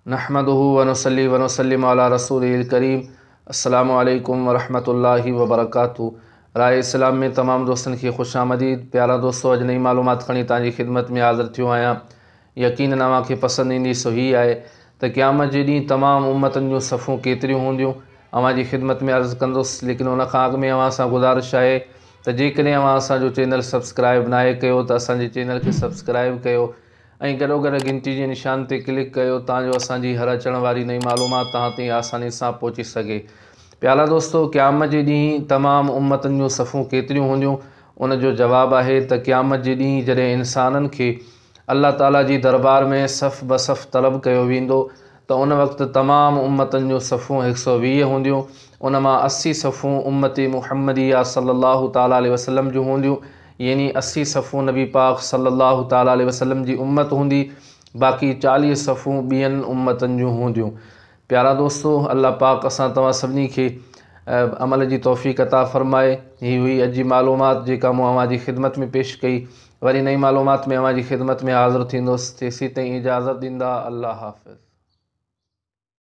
नहमदुहु व नुसल्ली व नुसल्लिमु अला रसूलिल करीम। अस्सलामु अलैकुम व रहमतुल्लाहि व बरकातुहू। राहे इस्लाम में तमाम दोस्तन की खुश आमदीद। प्यारा दोस्तों, अज नई मालूमात खणी तव्हांजी खिदमत में हाज़िर थियो आहियां। यकीन तव्हांखे पसंद ईंदी सो ही आहे त क़यामत जे ॾींहुं तमाम उम्मतन जूं सफ़ूं केतरियूं हूंदियूं। अवांजी खिदमत में अर्ज़ कंदुसि, लेकिन उन खां अॻु में अवां सां गुज़ारिश आहे त जेकॾहिं अवां असांजो चैनल सब्सक्राइब नाहे कयो त असांजे चैनल खे सब्सक्राइब कयो ऐं गॾोगॾु गिनती जे निशान ते क्लिक कयो ताजो असांजी हर अचण वारी नई मालूमात तव्हां ताईं आसानी सां पहुची सके। प्यारा दोस्तों, क़यामत जे ॾींहुं तमाम उम्मतन जूं सफ़ूं केतरियूं हूंदियूं? उन जो जवाबु आहे त क़यामत जे ॾींहुं जॾहिं इंसाननि खे अल्लाह ताला जी दरबार में सफ़ बसफ़ तलब कयो वेंदो त उन वक़्तु तमाम उम्मतन जूं सफ़ूं 120 हूंदियूं। उन मां 80 सफ़ूं उम्मती मुहम्मदिया सल्लल्लाहु ताला अलैहि वसल्लम जूं हूंदियूं, यानी 80 सफ़ूं नबी पाक सल्लल्लाहु ताला अलैहि वसल्लम जी उम्मत हूंदी, बाक़ी 40 सफ़ूं ॿियनि उम्मतन जूं हूंदियूं। प्यारा दोस्तों, अल्लाह पाक असां तव्हां सभिनी खे अमल जी तौफ़ीक़ अता फ़रमाए। ही हुई अॼु जी मालूमात जेका मूं अवांजी खिदमत में पेश कई। वरी नई मालूमात में अवांजी खिदमत में हाज़िर थींदुसि। तेसीं ताईं इजाज़त ॾींदा। अल्लाह हाफ़िज़।